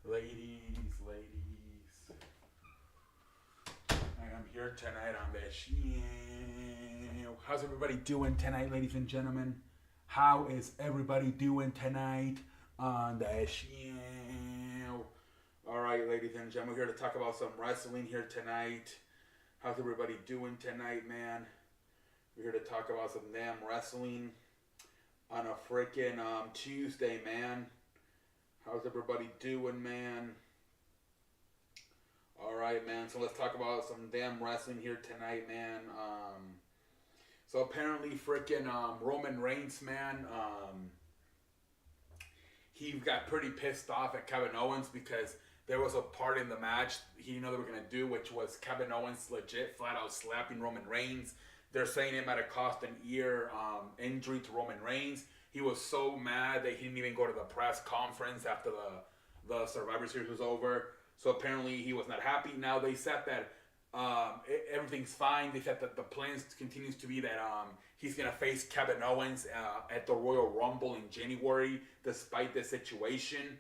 Ladies. I'm here tonight on the show. How's everybody doing tonight, ladies and gentlemen? How is everybody doing tonight on the show? All right, ladies and gentlemen, we're here to talk about some wrestling here tonight. How's everybody doing tonight, man? We're here to talk about some damn wrestling on a freaking Tuesday, man. How's everybody doing, man? All right, man. So let's talk about some damn wrestling here tonight, man. So apparently, freaking Roman Reigns, man, he got pretty pissed off at Kevin Owens because there was a part in the match he didn't know they were gonna do, which was Kevin Owens legit flat out slapping Roman Reigns. They're saying it might have cost an ear injury to Roman Reigns. He was so mad that he didn't even go to the press conference after the Survivor Series was over. So apparently he was not happy. Now they said that everything's fine. They said that the plans continues to be that he's gonna face Kevin Owens at the Royal Rumble in January, despite the situation.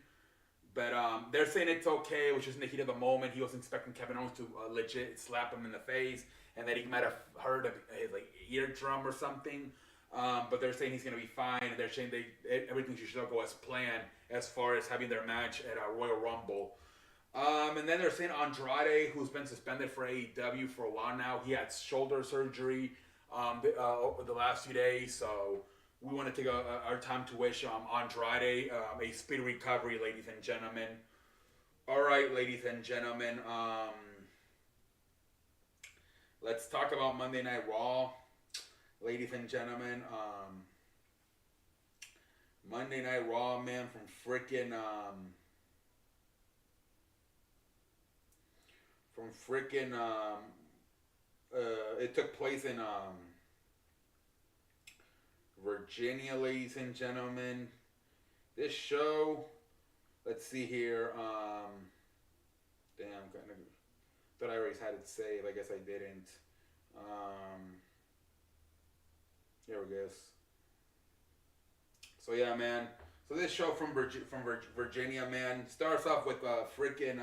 But they're saying it's okay, which is in the heat of the moment. He was expecting Kevin Owens to legit slap him in the face, and that he might have heard his like eardrum or something. But they're saying he's gonna be fine, and they're saying everything should go as planned as far as having their match at a Royal Rumble. And then they're saying Andrade, who's been suspended for AEW for a while now, he had shoulder surgery over the last few days. So we want to take our time to wish Andrade a speedy recovery, ladies and gentlemen. All right, ladies and gentlemen. Let's talk about Monday Night Raw, ladies and gentlemen. Monday Night Raw, man, from freaking it took place in Virginia, ladies and gentlemen. This show, let's see here. Damn, kind of thought I always had it saved. I guess I didn't. Here we go. So yeah, man. So this show from Virginia, man, starts off with freaking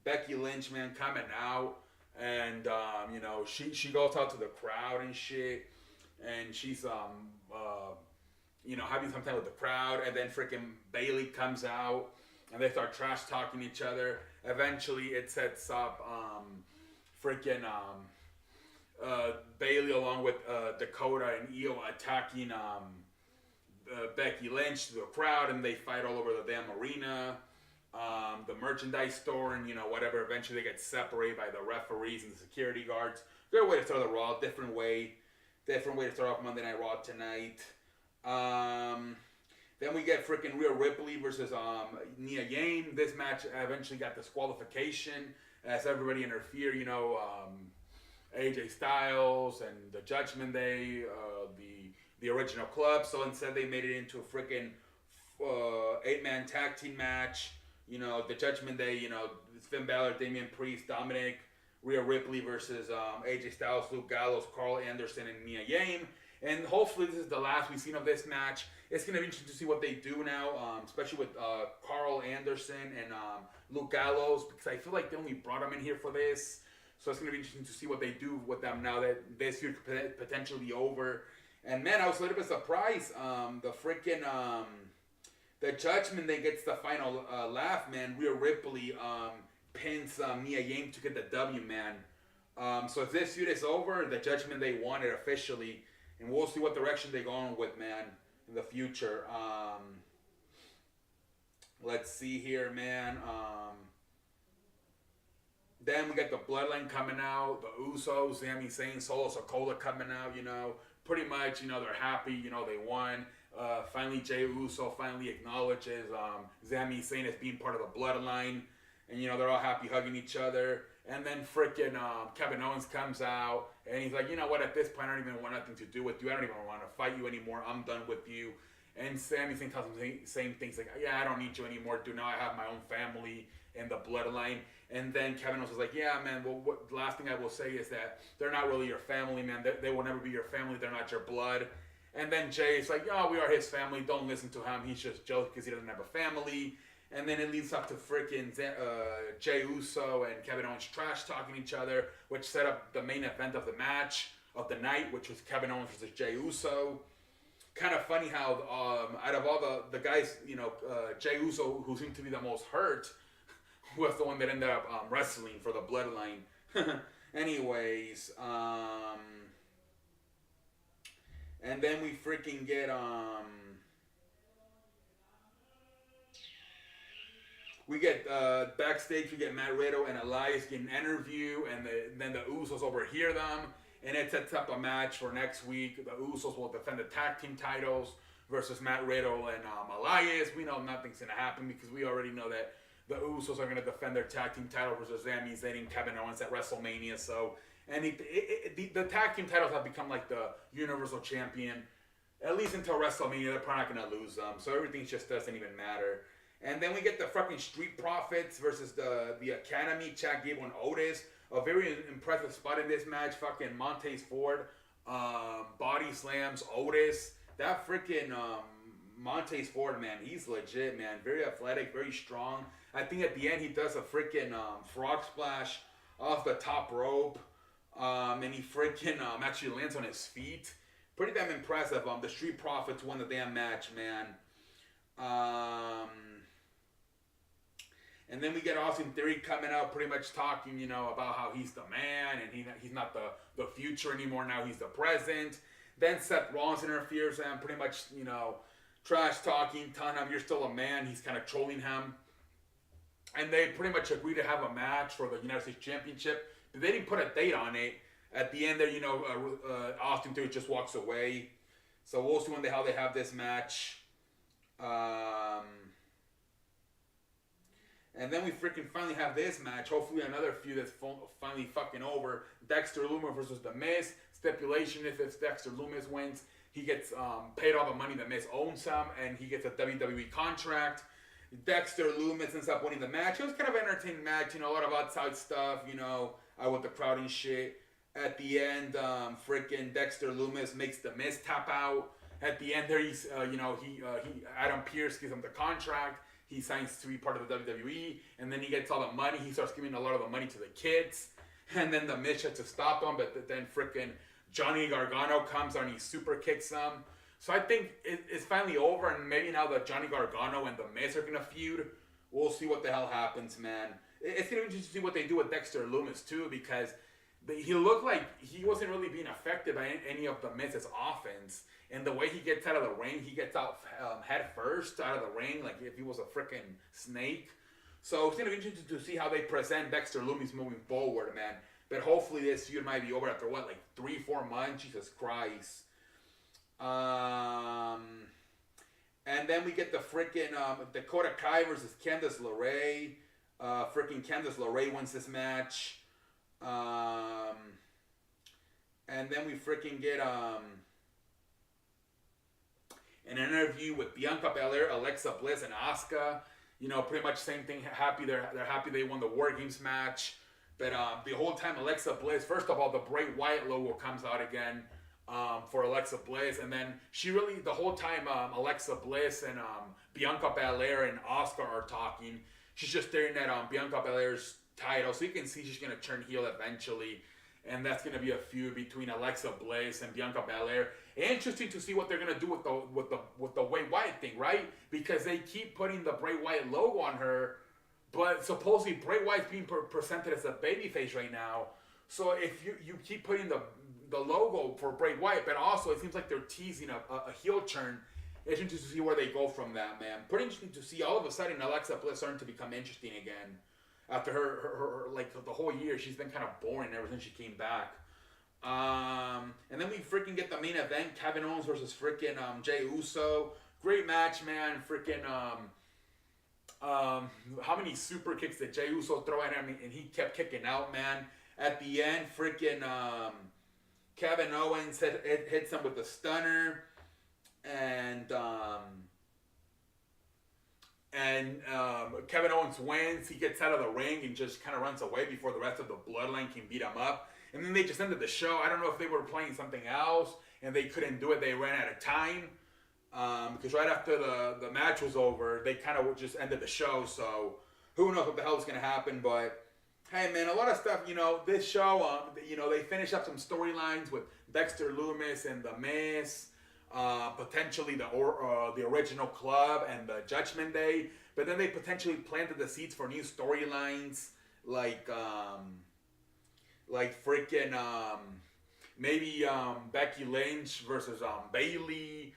Becky Lynch, man, coming out, and you know she goes out to the crowd and shit, and she's you know having some time with the crowd, and then freaking Bailey comes out, and they start trash talking each other. Eventually, it sets up freaking Bailey along with Dakota and Io attacking Becky Lynch to the crowd, and they fight all over the damn arena. The merchandise store and you know whatever. Eventually they get separated by the referees and the security guards. Good way to start the Raw. Different way to start off Monday Night Raw tonight. Then we get freaking Rhea Ripley versus Nia James. This match eventually got disqualification as everybody interfered. You know, AJ Styles and the Judgment Day, the original club. So instead they made it into a freaking 8-man tag team match. You know, the Judgment Day, you know, Finn Balor, Damian Priest, Dominic, Rhea Ripley versus AJ Styles, Luke Gallows, Carl Anderson, and Mia Yim. And hopefully this is the last we've seen of this match. It's going to be interesting to see what they do now, especially with Carl Anderson and Luke Gallows, because I feel like they only brought them in here for this. So it's going to be interesting to see what they do with them now that this year could potentially be over. And man, I was a little bit surprised. The freaking... the Judgment Day gets the final laugh, man. Rhea Ripley pins Mia Yim to get the W, man. So if this feud is over, the Judgment Day won it officially. And we'll see what direction they go on with, man, in the future. Let's see here, man. Then we got the Bloodline coming out. The Usos, Sami Zayn, Solo Sikoa coming out, you know. Pretty much, you know, they're happy. You know, they won. Finally, Jey Uso finally acknowledges Sami Zayn as being part of the Bloodline. And, you know, they're all happy hugging each other. And then freaking Kevin Owens comes out. And he's like, you know what, at this point, I don't even want nothing to do with you. I don't even want to fight you anymore. I'm done with you. And Sami Zayn tells him the same things. Like, yeah, I don't need you anymore. Dude, now I have my own family and the Bloodline. And then Kevin Owens was like, yeah, man, well, the last thing I will say is that they're not really your family, man. They will never be your family. They're not your blood. And then Jay is like, oh, we are his family. Don't listen to him. He's just jealous because he doesn't have a family. And then it leads up to freaking Jey Uso and Kevin Owens trash talking each other, which set up the main event of the match of the night, which was Kevin Owens versus Jey Uso. Kind of funny how out of all the guys, Jey Uso, who seemed to be the most hurt, was the one that ended up wrestling for the Bloodline. Anyways, and then we freaking get we get backstage. We get Matt Riddle and Elias getting an interview, and then the Usos overhear them, and it sets up a match for next week. The Usos will defend the tag team titles versus Matt Riddle and Elias. We know nothing's gonna happen because we already know that the Usos are gonna defend their tag team title versus Sami Zayn and Kevin Owens at WrestleMania. So, and the tag team titles have become like the Universal Champion. At least until WrestleMania, they're probably not gonna lose them. So everything just doesn't even matter. And then we get the fucking Street Profits versus the Academy, Chad Gable and Otis. A very impressive spot in this match. Fucking Montez Ford body slams Otis. That freaking Montez Ford, man, he's legit, man. Very athletic, very strong. I think at the end he does a freaking frog splash off the top rope. And he freaking actually lands on his feet. Pretty damn impressive. The Street Profits won the damn match, man. And then we get Austin Theory coming out, pretty much talking, about how he's the man and he's not the future anymore. Now he's the present. Then Seth Rollins interferes and pretty much, trash talking, telling him you're still a man. He's kind of trolling him. And they pretty much agree to have a match for the United States Championship. But they didn't put a date on it. At the end there, Austin Theory just walks away. So we'll see how they have this match. And then we freaking finally have this match. Hopefully another feud that's finally fucking over. Dexter Lumis versus The Miz. Stipulation if Dexter Lumis wins, he gets paid all the money The Miz owns him, and he gets a WWE contract. Dexter Lumis ends up winning the match. It was kind of an entertaining match, a lot of outside stuff, with the crowd and shit. At the end, freaking Dexter Lumis makes The Miz tap out. At the end there, he's, Adam Pearce gives him the contract. He signs to be part of the WWE, and then he gets all the money. He starts giving a lot of the money to the kids, and then the Miz had to stop him, but then freaking Johnny Gargano comes on, he super kicks him. So I think it's finally over, and maybe now that Johnny Gargano and the Miz are gonna feud, we'll see what the hell happens, man. It's gonna be interesting to see what they do with Dexter Lumis too, because he looked like he wasn't really being affected by any of the Miz's offense. And the way he gets out of the ring, he gets out head first out of the ring, like if he was a freaking snake. So it's going to be interesting to see how they present Dexter Lumis moving forward, man. But hopefully this feud might be over after, 3-4 months? Jesus Christ. And then we get the freaking Dakota Kai versus Candice LeRae. Freaking Candice LeRae wins this match. And then we freaking get an interview with Bianca Belair, Alexa Bliss, and Asuka. Pretty much same thing. They're happy they won the War Games match. But the whole time, Alexa Bliss, first of all, the Bray Wyatt logo comes out again for Alexa Bliss. And then the whole time, Alexa Bliss and Bianca Belair and Asuka are talking. She's just staring at Bianca Belair's title. So you can see she's going to turn heel eventually. And that's going to be a feud between Alexa Bliss and Bianca Belair. Interesting to see what they're going to do with the Bray Wyatt thing, right? Because they keep putting the Bray Wyatt logo on her, but supposedly Bray Wyatt's being presented as a babyface right now. So if you keep putting the logo for Bray Wyatt, but also it seems like they're teasing a heel turn. It's interesting to see where they go from that, man. Pretty interesting to see all of a sudden Alexa Bliss starting to become interesting again. After her the whole year, she's been kind of boring ever since she came back. And then we freaking get the main event, Kevin Owens versus freaking Jey Uso. Great match, man. Freaking how many super kicks did Jey Uso throw at him, and he kept kicking out, man. At the end, freaking Kevin Owens hits him with a stunner, and Kevin Owens wins. He gets out of the ring and just kind of runs away before the rest of the Bloodline can beat him up. And then they just ended the show. I don't know if they were playing something else and they couldn't do it. They ran out of time. because right after the match was over, they kind of just ended the show. So who knows what the hell is going to happen? But hey, man, a lot of stuff. This show. They finished up some storylines with Dexter Loomis and the Miz, potentially the original club and the Judgment Day. But then they potentially planted the seeds for new storylines like freaking maybe Becky Lynch versus Bailey.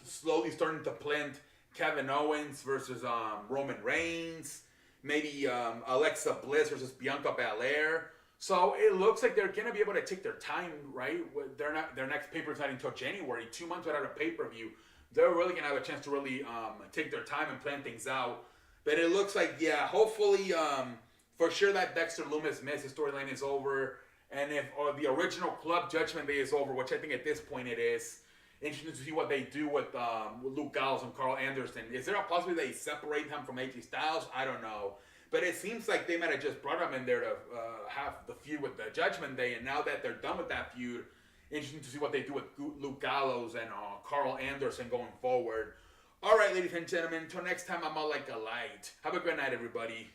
Slowly starting to plant Kevin Owens versus Roman Reigns. Maybe Alexa Bliss versus Bianca Belair. So it looks like they're gonna be able to take their time, right? Their next pay per view not until January. 2 months without a pay per view. They're really gonna have a chance to really take their time and plan things out. But it looks like, yeah, hopefully, for sure that Dexter Loomis Miz storyline is over. And if the original Club Judgment Day is over, which I think at this point it is, interesting to see what they do with Luke Gallows and Carl Anderson. Is there a possibility they separate him from AJ Styles? I don't know. But it seems like they might have just brought him in there to have the feud with the Judgment Day. And now that they're done with that feud, interesting to see what they do with Luke Gallows and Carl Anderson going forward. All right, ladies and gentlemen, until next time, I'm all like a light. Have a great night, everybody.